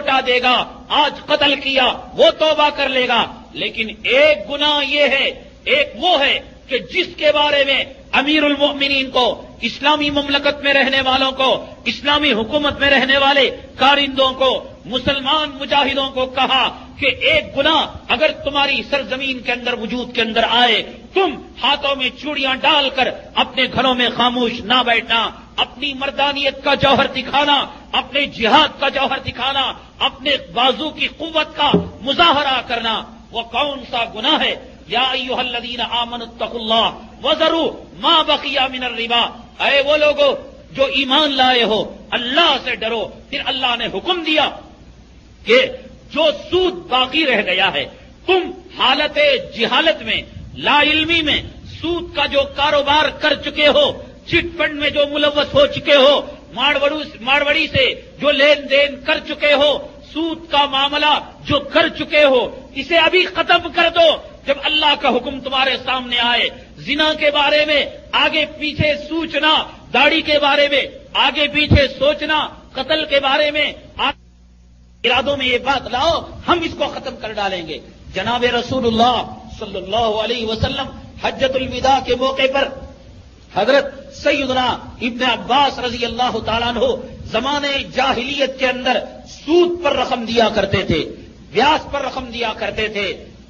لوٹا دے گا، آج قتل کیا وہ توبہ کر لے گا، لیکن ایک گناہ یہ ہے، ایک وہ ہے کہ جس کے بارے میں امیر المؤمنین کو، اسلامی مملکت میں رہنے والوں کو، اسلامی حکومت میں رہنے والے کارندوں کو، مسلمان مجاہدوں کو کہا کہ ایک گناہ اگر تمہاری سرزمین کے اندر وجود کے اندر آئے، تم ہاتھوں میں چوڑیاں ڈال کر اپنے گھروں میں خاموش نہ بیٹھنا، اپنی مردانیت کا جوہر دکھانا، اپنے جہاد کا جوہر دکھانا، اپنے بازو کی قوت کا مظاہرہ کرنا۔ وہ کون سا گناہ ہے؟ یا ایھا الذین آمنوا اتقوا اللہ وذروا ما بقی من الربا، اے وہ لوگو جو ایمان لائے ہو، اللہ سے ڈرو۔ پھر اللہ نے حکم دیا کہ جو سود باقی رہ گیا ہے، تم حالت جہالت میں، لا علمی میں سود کا جو کاروبار کر چکے ہو، چٹ فنڈ میں جو ملوث ہو چکے ہو، ماڑوڑی سے جو لین دین کر چکے ہو، سود کا معاملہ جو کر چکے ہو، اسے ابھی ختم کر دو۔ جب اللہ کا حکم تمہارے سامنے آئے، زنا کے بارے میں آگے پیچھے سوچنا، داڑھی کے بارے میں آگے پیچھے سوچنا، قتل کے بارے میں ارادوں میں یہ بات لاؤ، ہم اس کو ختم کر ڈالیں گے۔ جناب رسول اللہ صلی اللہ علیہ وسلم حجۃ الوداع کے موقع پر حضرت سیدنا ابن عباس رضی اللہ تعالیٰ عنہ زمانے جاہلیت کے اندر سود پر رقم دیا کرتے تھے، بیاج پر رقم دیا کرتے تھے،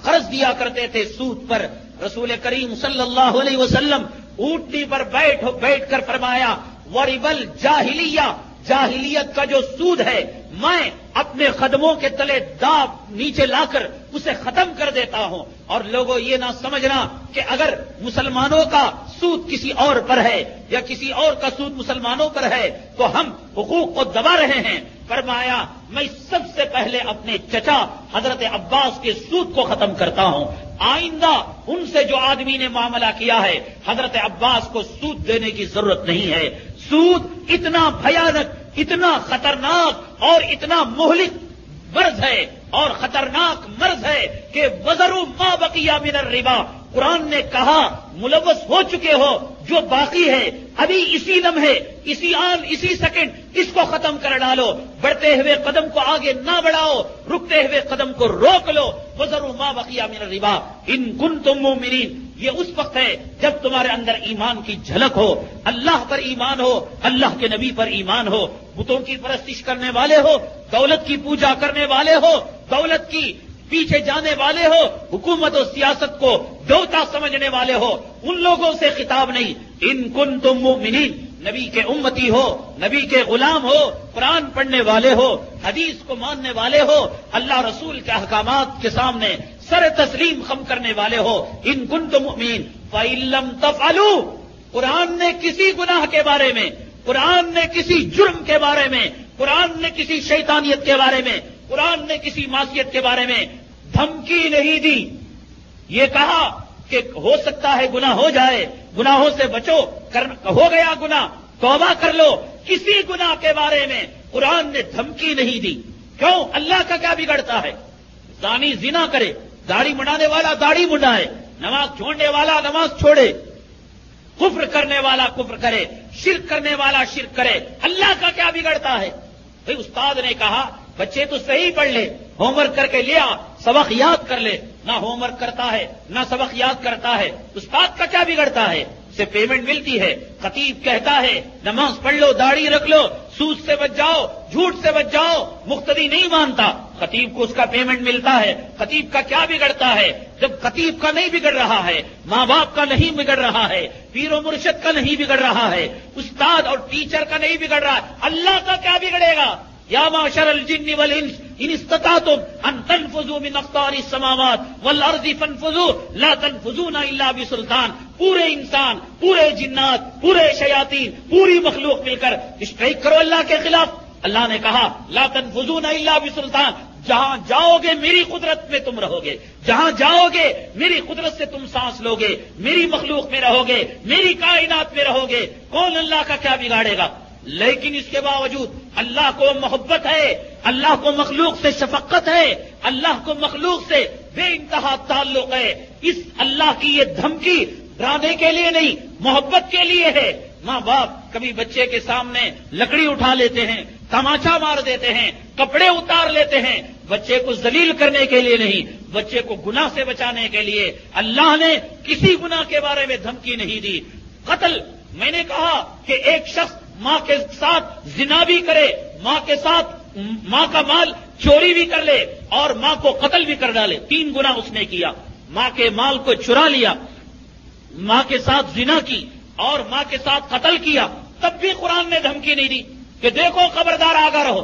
قرض دیا کرتے تھے سود پر۔ رسول کریم صلی اللہ علیہ وسلم اونٹنی پر بیٹھ کر فرمایا، وَرِبَ الْجَاهِلِيَّةِ، جاہلیت کا جو سود ہے میں اپنے قدموں کے تلے داب نیچے لا کر اسے ختم کر دیتا ہوں۔ اور لوگوں یہ نہ سمجھنا کہ اگر مسلمانوں کا سود کسی اور پر ہے یا کسی اور کا سود مسلمانوں پر ہے تو ہم حقوق کو دبا رہے ہیں۔ فرمایا میں سب سے پہلے اپنے چچا حضرت عباس کے سود کو ختم کرتا ہوں، آئندہ ان سے جو آدمی نے معاملہ کیا ہے حضرت عباس کو سود دینے کی ضرورت نہیں ہے۔ سود اتنا بھیانک، اتنا خطرناک اور اتنا مہلک مرض ہے اور خطرناک مرض ہے کہ وَذَرُوا مَا بَقِیَ مِنَ الرِّبَا، قرآن نے کہا ملوث ہو چکے ہو جو باقی ہے ابھی اسی لمحے، اسی آن، اسی سیکنڈ اس کو ختم کر ڈالو۔ بڑھتے ہوئے قدم کو آگے نہ بڑھاؤ، رکتے ہوئے قدم کو روک لو۔ وَذَرُوا مَا بَقِیَ مِنَ الرِّبَا إِن كُنتُم مُؤْمِنِینَ، یہ اس وقت ہے جب تمہارے اندر ایمان کی جھلک ہو، اللہ پر ایمان ہو، اللہ کے نبی پر ایمان ہو، بتوں کی پرستش کرنے والے ہو، دولت کی پوجا کرنے والے ہو، دولت کی پیچھے جانے والے ہو، حکومت و سیاست کو دیوتا سمجھنے والے ہو، ان لوگوں سے خطاب نہیں۔ ان کنتم مؤمنین، نبی کے امتی ہو، نبی کے غلام ہو، قرآن پڑھنے والے ہو، حدیث کو ماننے والے ہو، اللہ رسول کے احکامات کے سامنے سر تسلیم خم کرنے والے ہو۔ ان کنتم مؤمنین فإن لم تفعلوا، قرآن نے کسی گناہ کے بارے میں، قرآن نے کسی جرم کے بارے میں، قرآن نے کسی شیطانیت کے بارے میں، قرآن نے کسی معصیت کے بارے میں دھمکی نہیں دی۔ یہ کہا کہ ہو سکتا ہے گناہ ہو جائے، گناہوں سے بچو، ہو گیا گناہ توبہ کر لو۔ کسی گناہ کے بارے میں قرآن نے دھمکی نہیں دی۔ کیوں؟ اللہ کا کیا بگڑتا ہے؟ زانی زنا کرے، داڑھی منڈانے والا داڑھی منڈائے، نماز چھوڑنے والا نماز چھوڑے، کفر کرنے والا کفر کرے، شرک کرنے والا شرک کرے، اللہ کا کیا بگڑتا ہے؟ بھئی استاد نے کہا بچے تو صحیح پڑھ لے، ہوم ورک کر کے لیا، سبق یاد کر لے، نہ ہوم ورک کرتا ہے نہ سبق یاد کرتا ہے، استاد کا کیا بگڑتا ہے؟ اسے پیمنٹ ملتی ہے، خطیب کہتا ہے نماز پڑھ لو، داڑھی رکھ لو، سود سے بچ جاؤ، جھوٹ سے بچ جاؤ، مقتدی نہیں مانتا، خطیب کو اس کا پیمنٹ ملتا ہے، خطیب کا کیا بگڑتا ہے؟ جب خطیب کا نہیں بگڑ رہا ہے، ماں باپ کا نہیں بگڑ رہا ہے، پیر و مرشد کا نہیں بگڑ رہا ہے، استاد اور ٹیچر کا نہیں بگڑ رہا ہے، اللہ کا کیا بگڑے گا؟ یا معشر الجن والانس ان استطعتم ان تنفذوا من اقطار السماوات والارض فانفذوا لا تنفذون الا بسلطان۔ پورے انسان، پورے جنات، پورے شیاطین، پوری مخلوق مل کر اسٹرائک کرو اللہ کے خلاف۔ اللہ نے کہا لا تنفذون الا بسلطان، جہاں جاؤ گے میری قدرت میں تم رہو گے، جہاں جاؤ گے میری قدرت سے تم سانس لو گے، میری مخلوق میں رہو گے، میری کائنات میں رہو گے، کون اللہ کا کیا بگاڑے گا؟ لیکن اس کے باوجود اللہ کو محبت ہے، اللہ کو مخلوق سے شفقت ہے، اللہ کو مخلوق سے بے انتہا تعلق ہے۔ اس اللہ کی یہ دھمکی ڈرانے کے لیے نہیں، محبت کے لیے ہے۔ ماں باپ کبھی بچے کے سامنے لکڑی اٹھا لیتے ہیں، تماچا مار دیتے ہیں، کپڑے اتار لیتے ہیں، بچے کو ذلیل کرنے کے لیے نہیں، بچے کو گناہ سے بچانے کے لیے۔ اللہ نے کسی گناہ کے بارے میں دھمکی نہیں دی۔ قتل، میں نے کہا کہ ایک شخص ماں کے ساتھ زنا بھی کرے، ماں کے ساتھ ماں کا مال چوری بھی کر لے اور ماں کو قتل بھی کر ڈالے، 3 گناہ اس نے کیا۔ ماں کے مال کو چرا لیا، ماں کے ساتھ زنا کی اور ماں کے ساتھ قتل کیا، تب بھی قرآن نے دھمکی نہیں دی کہ دیکھو خبردار آگاہ رہو۔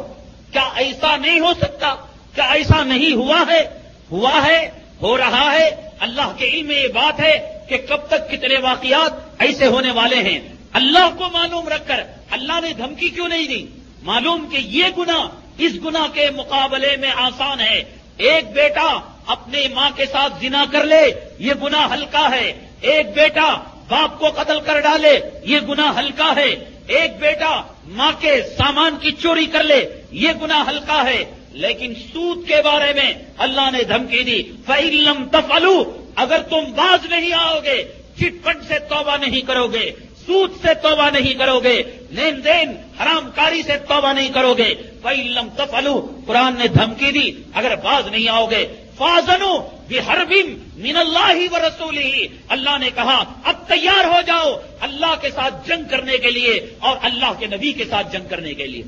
کیا ایسا نہیں ہو سکتا؟ کیا ایسا نہیں ہوا ہے؟ ہوا ہے، ہو رہا ہے۔ اللہ کے علم میں یہ بات ہے کہ کب تک کتنے واقعات ایسے ہونے والے ہیں۔ اللہ کو معلوم رکھ کر اللہ نے دھمکی کیوں نہیں دی؟ معلوم کہ یہ گناہ اس گناہ کے مقابلے میں آسان ہے۔ ایک بیٹا اپنے ماں کے ساتھ زنا کر لے، یہ گناہ ہلکا ہے۔ ایک بیٹا باپ کو قتل کر ڈالے، یہ گناہ ہلکا ہے۔ ایک بیٹا ماں کے سامان کی چوری کر لے، یہ گناہ ہلکا ہے۔ لیکن سود کے بارے میں اللہ نے دھمکی دی، فَإِن لَّمْ تَفْعَلُوا، اگر تم باز نہیں آؤ گے، چٹ فنڈ سے توبہ نہیں کرو گے، سود سے توبہ نہیں کرو گے، لین دین حرام کاری سے توبہ نہیں کرو گے، فَإِن لَّمْ تَفْعَلُوا، قرآن نے دھمکی دی اگر باز نہیں آؤ گے، فَأَذَنُوا بِحَرْبٍ مِّنَ اللَّهِ وَرَسُولِهِ، اللہ نے کہا اب تیار ہو جاؤ اللہ کے ساتھ جنگ کرنے کے لیے اور اللہ کے نبی کے ساتھ جنگ کرنے کے لیے۔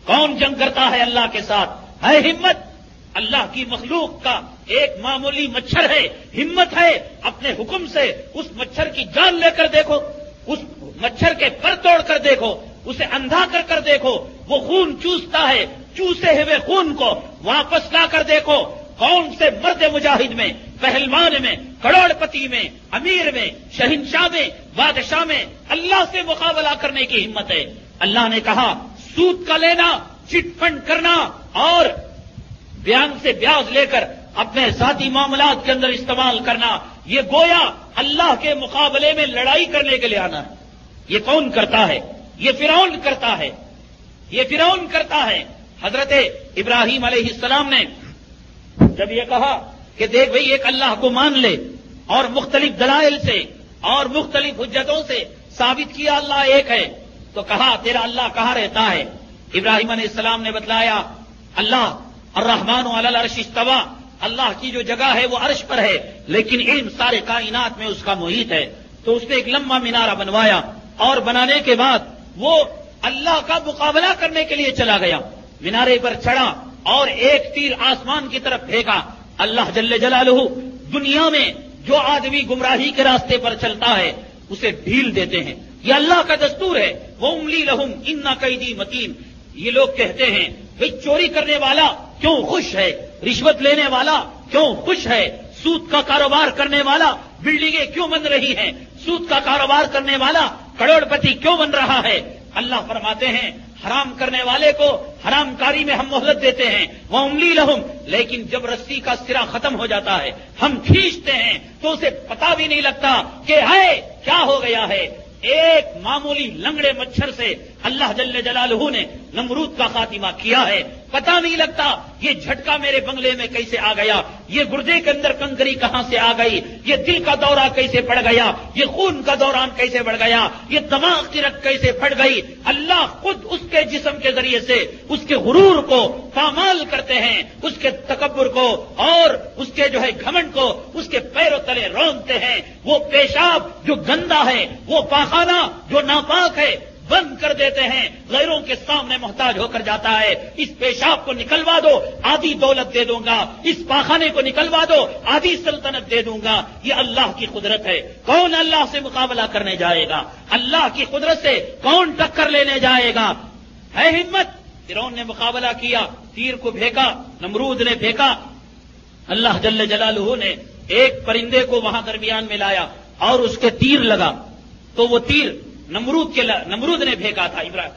کون جنگ کرتا ہے اللہ کے ساتھ؟ ہے ہمت۔ اللہ کی مخلوق کا ایک معمولی مچھر ہے، ہمت ہے اپنے حکم سے اس مچھر کی جان لے کر دیکھو، اس مچھر کے پر توڑ کر دیکھو، اسے اندھا کر دیکھو، وہ خون چوستا ہے، چوسے ہوئے خون کو واپس لا کر دیکھو۔ کون سے مرد مجاہد میں، پہلوان میں، کروڑ پتی میں، امیر میں، شہنشاہ میں، بادشاہ میں اللہ سے مقابلہ کرنے کی ہمت ہے؟ اللہ نے کہا سود کا لینا، چٹ فنڈ کرنا اور بیان سے بیاض لے کر اپنے ذاتی معاملات کے اندر استعمال کرنا، یہ گویا اللہ کے مقابلے میں لڑائی کرنے کے لیے آنا ہے۔ یہ کون کرتا ہے؟ یہ فرعون کرتا ہے، یہ فرعون کرتا ہے۔ حضرت ابراہیم علیہ السلام نے جب یہ کہا کہ دیکھ بھئی ایک اللہ کو مان لے اور مختلف دلائل سے اور مختلف حجتوں سے ثابت کیا اللہ ایک ہے، تو کہا تیرا اللہ کہاں رہتا ہے؟ ابراہیم علیہ السلام نے بتلایا اللہ الرحمن علی العرش استوى، اللہ کی جو جگہ ہے وہ عرش پر ہے، لیکن علم سارے کائنات میں اس کا محیط ہے۔ تو اس نے ایک لمبا مینارہ بنوایا اور بنانے کے بعد وہ اللہ کا مقابلہ کرنے کے لیے چلا گیا، مینارے پر چڑھا اور ایک تیر آسمان کی طرف پھینکا۔ اللہ جل جلالہ دنیا میں جو آدمی گمراہی کے راستے پر چلتا ہے اسے ڈھیل دیتے ہیں، یہ اللہ کا دستور ہے۔ وَأُمْلِي لَهُمْ إِنَّ كَيْدِي مَتِينٌ، یہ لوگ کہتے ہیں بھئی چوری کرنے والا کیوں خوش ہے، رشوت لینے والا کیوں خوش ہے، سود کا کاروبار کرنے والا بلڈنگیں کیوں بن رہی ہیں، سود کا کاروبار کرنے والا کروڑ پتی کیوں بن رہا ہے؟ اللہ فرماتے ہیں حرام کرنے والے کو حرام کاری میں ہم مہلت دیتے ہیں، وَأُمْلِي لَهُمْ، لیکن جب رسی کا سرا ختم ہو جاتا ہے ہم کھینچتے ہیں تو اسے پتہ بھی نہیں لگتا کہ ہے کیا ہو گیا ہے۔ ایک معمولی لنگڑے مچھر سے اللہ جل جلالہ نے نمرود کا خاتمہ کیا ہے، پتہ نہیں لگتا یہ جھٹکا میرے بنگلے میں کیسے آ گیا، یہ گردے کے اندر کنکری کہاں سے آ گئی، یہ دل کا دورہ کیسے پڑ گیا، یہ خون کا دوران کیسے بڑھ گیا، یہ دماغ کی رگ کیسے پھٹ گئی۔ اللہ خود اس کے جسم کے ذریعے سے اس کے غرور کو پامال کرتے ہیں، اس کے تکبر کو اور اس کے جو ہے گھمنڈ کو اس کے پیروں تلے رونتے ہیں۔ وہ پیشاب جو گندا ہے، وہ پاخانہ جو ناپاک ہے بند کر دیتے ہیں، غیروں کے سامنے محتاج ہو کر جاتا ہے۔ اس پیشاب کو نکلوا دو آدھی دولت دے دوں گا، اس پاخانے کو نکلوا دو آدھی سلطنت دے دوں گا۔ یہ اللہ کی قدرت ہے، کون اللہ سے مقابلہ کرنے جائے گا؟ اللہ کی قدرت سے کون ٹکر لینے جائے گا؟ ہے ہمت؟ فرعون نے مقابلہ کیا، تیر کو پھینکا، نمرود نے پھینکا، اللہ جل جلالہ نے ایک پرندے کو وہاں درمیان میں لایا اور اس کے تیر لگا، تو وہ تیر نمرود نے پھینکا تھا ابراہیم،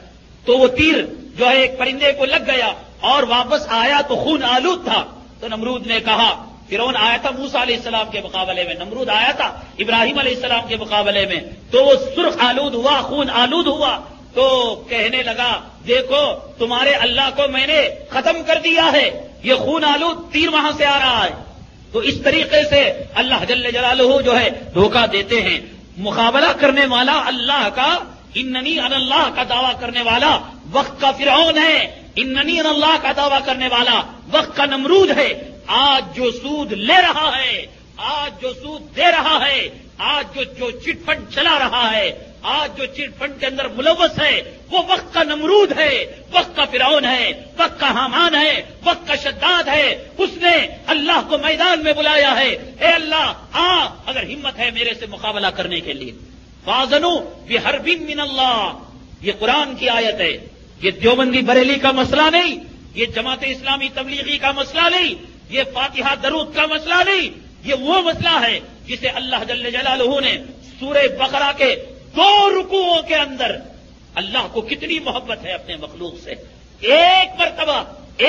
تو وہ تیر جو ہے ایک پرندے کو لگ گیا اور واپس آیا تو خون آلود تھا۔ تو نمرود نے کہا، فرعون آیا تھا موسیٰ علیہ السلام کے مقابلے میں، نمرود آیا تھا ابراہیم علیہ السلام کے مقابلے میں، تو وہ سرخ آلود ہوا، خون آلود ہوا، تو کہنے لگا دیکھو تمہارے اللہ کو میں نے ختم کر دیا ہے، یہ خون آلود تیر وہاں سے آ رہا ہے۔ تو اس طریقے سے اللہ جل جلالہ جو ہے دھوکہ دیتے ہیں۔ مقابلہ کرنے والا اللہ کا، اننی انا اللہ کا دعویٰ کرنے والا وقت کا فرعون ہے، اننی اللہ کا دعویٰ کرنے والا وقت کا نمرود ہے. آج جو سود لے رہا ہے، آج جو سود دے رہا ہے، آج جو چٹ فنڈ چلا رہا ہے، آج جو چٹ فنڈ کے اندر ملوث ہے، وہ وقت کا نمرود ہے، وقت کا فرعون ہے، وقت کا حامان ہے، وقت کا شداد ہے. اس نے اللہ کو میدان میں بلایا ہے، اے اللہ اگر ہمت ہے میرے سے مقابلہ کرنے کے لیے. فَأَذَنُوا بِحَرْبٍ مِّنَ اللَّهِ، یہ قرآن کی آیت ہے. یہ دیوبندی بریلی کا مسئلہ نہیں، یہ جماعت اسلامی تبلیغی کا مسئلہ نہیں، یہ فاتحہ درود کا مسئلہ نہیں. یہ وہ مسئلہ ہے جسے اللہ جل جلالہ نے سورہ بقرہ کے 2 رکوعوں کے اندر، اللہ کو کتنی محبت ہے اپنے مخلوق سے، ایک مرتبہ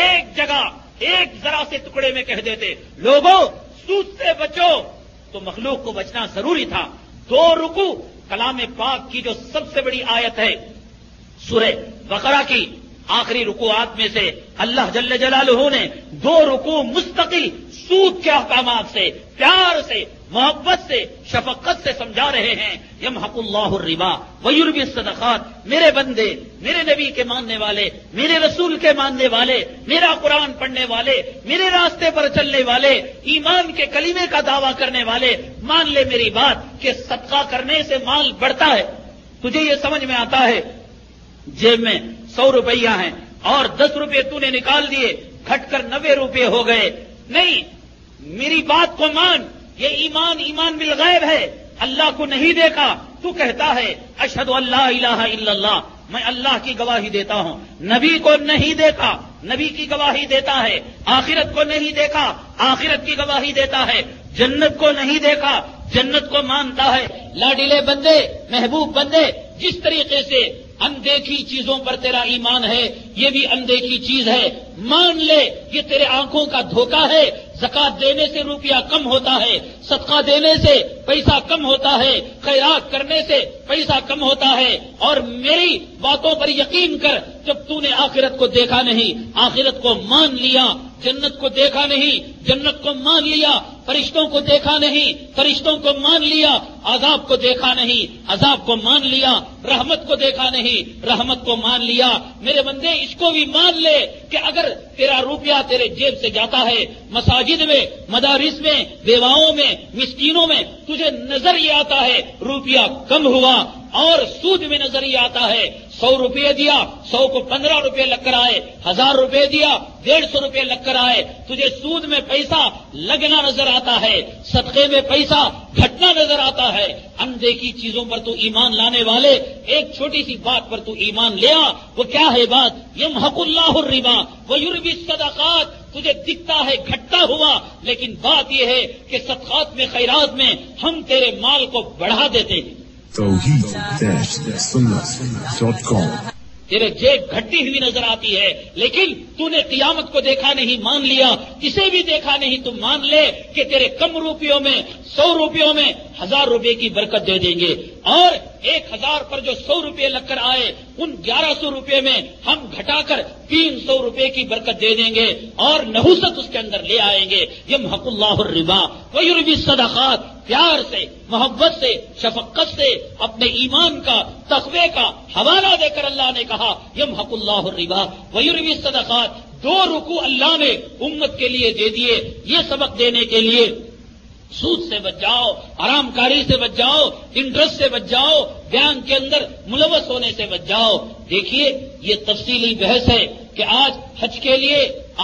ایک جگہ ایک ذرا سے ٹکڑے میں کہہ دیتے لوگوں سود سے بچو، تو مخلوق کو بچنا ضروری تھا. 2 رکوع کلام پاک کی جو سب سے بڑی آیت ہے سورہ بقرہ کی آخری رکوعات میں سے اللہ جل جلالہ نے 2 رکوع مستقل سود کے احکامات سے، پیار سے، محبت سے، شفقت سے سمجھا رہے ہیں. یمحق اللہ الربا ویربی الصدقات. میرے بندے، میرے نبی کے ماننے والے، میرے رسول کے ماننے والے، میرا قرآن پڑھنے والے، میرے راستے پر چلنے والے، ایمان کے کلمے کا دعویٰ کرنے والے، مان لے میری بات کہ صدقہ کرنے سے مال بڑھتا ہے. تجھے یہ سمجھ میں آتا ہے جیب میں 100 روپیہ ہیں اور 10 روپے تو نے نکال دیے، گھٹ کر 90 روپے ہو گئے. نہیں، میری بات کو مان. یہ ایمان بالغیب ہے. اللہ کو نہیں دیکھا، تو کہتا ہے اشہد ان لا الہ الا اللہ، میں اللہ کی گواہی دیتا ہوں. نبی کو نہیں دیکھا، نبی کی گواہی دیتا ہے. آخرت کو نہیں دیکھا، آخرت کی گواہی دیتا ہے. جنت کو نہیں دیکھا، جنت کو مانتا ہے. لاڈلے بندے، محبوب بندے، جس طریقے سے اندیکھی چیزوں پر تیرا ایمان ہے، یہ بھی اندیکھی چیز ہے. مان لے یہ تیرے آنکھوں کا دھوکہ ہے. زکات دینے سے روپیہ کم ہوتا ہے، صدقہ دینے سے پیسہ کم ہوتا ہے، خیرات کرنے سے پیسہ کم ہوتا ہے. اور میری باتوں پر یقین کر، جب تو نے آخرت کو دیکھا نہیں، آخرت کو مان لیا، جنت کو دیکھا نہیں، جنت کو مان لیا، فرشتوں کو دیکھا نہیں، فرشتوں کو مان لیا، عذاب کو دیکھا نہیں، عذاب کو مان لیا، رحمت کو دیکھا نہیں، رحمت کو مان لیا. میرے بندے اس کو بھی مان لے کہ اگر تیرا روپیہ تیرے جیب سے جاتا ہے، مساجد میں، مدارس میں، بیواؤں میں، مسکینوں میں، تجھے نظر یہ آتا ہے روپیہ کم ہوا، اور سود میں نظر یہ آتا ہے 100 روپے دیا، 100 کو 15 روپے لگ کر آئے، 1000 روپے دیا، 150 روپے لگ کر آئے. تجھے سود میں پیسہ لگنا نظر آتا ہے، صدقے میں پیسہ گھٹنا نظر آتا ہے. اندیکھی چیزوں پر تو ایمان لانے والے، ایک چھوٹی سی بات پر تو ایمان لیا. وہ کیا ہے بات؟ یمحق اللہ الربا ویربی الصدقات. تجھے دکھتا ہے گھٹتا ہوا، لیکن بات یہ ہے کہ صدقات میں، خیرات میں ہم تیرے مال کو بڑھا دیتے ہیں. توحید-سنت.com. تیرے جیب گھٹی ہوئی نظر آتی ہے، لیکن تو نے قیامت کو دیکھا نہیں، مان لیا. کسے بھی دیکھا نہیں، تو مان لے کہ تیرے کم روپیوں میں، 100 روپیوں میں 1000 روپے کی برکت دے دیں گے. اور 1000 پر جو 100 روپے لگ کر آئے، ان 1100 روپے میں ہم گھٹا کر 300 روپے کی برکت دے دیں گے اور نحوست اس کے اندر لے آئیں گے. یمحق اللہ الربا ویربی الصدقات. پیار سے، محبت سے، شفقت سے اپنے ایمان کا، تقوی کا حوالہ دے کر اللہ نے کہا یمحق اللہ الربا ویربی الصدقات. 2 رکوع اللہ نے امت کے لیے دے دیے، یہ سبق دینے کے لیے سود سے بچ جاؤ، حرام کاری سے بچ جاؤ، انٹرسٹ سے بچ جاؤ، بینک کے اندر ملوث ہونے سے بچ جاؤ. دیکھیے یہ تفصیلی بحث ہے کہ آج حج کے لیے،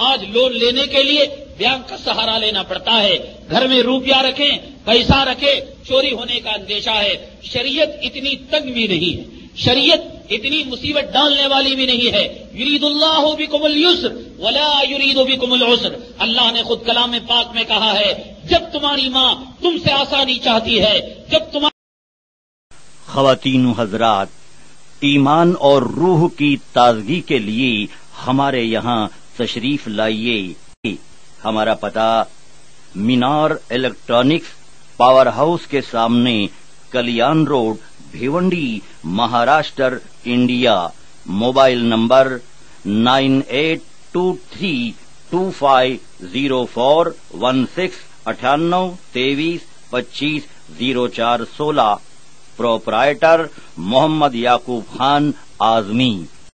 آج لون لینے کے لیے بینک کا سہارا لینا پڑتا ہے. گھر میں روپیہ رکھیں، پیسہ رکھیں، چوری ہونے کا اندیشہ ہے. شریعت اتنی تنگ بھی نہیں ہے، شریعت اتنی مصیبت ڈالنے والی بھی نہیں ہے. یرید اللہ بکم اليسر ولا یرید بکم العسر. اللہ نے خود کلام پاک میں کہا ہے جب تمہاری ماں تم سے آسانی چاہتی ہے، جب تمہاری خواتین و حضرات، ایمان اور روح کی تازگی کے لیے ہمارے یہاں تشریف لائیے. ہمارا پتہ مینار الیکٹرانکس پاور ہاؤس کے سامنے، Kalyan road, Bhiwandi, Maharashtra, India. Mobile number 9823250416 9823250416. Proprietor Mohammad Yaqub Khan Azmi.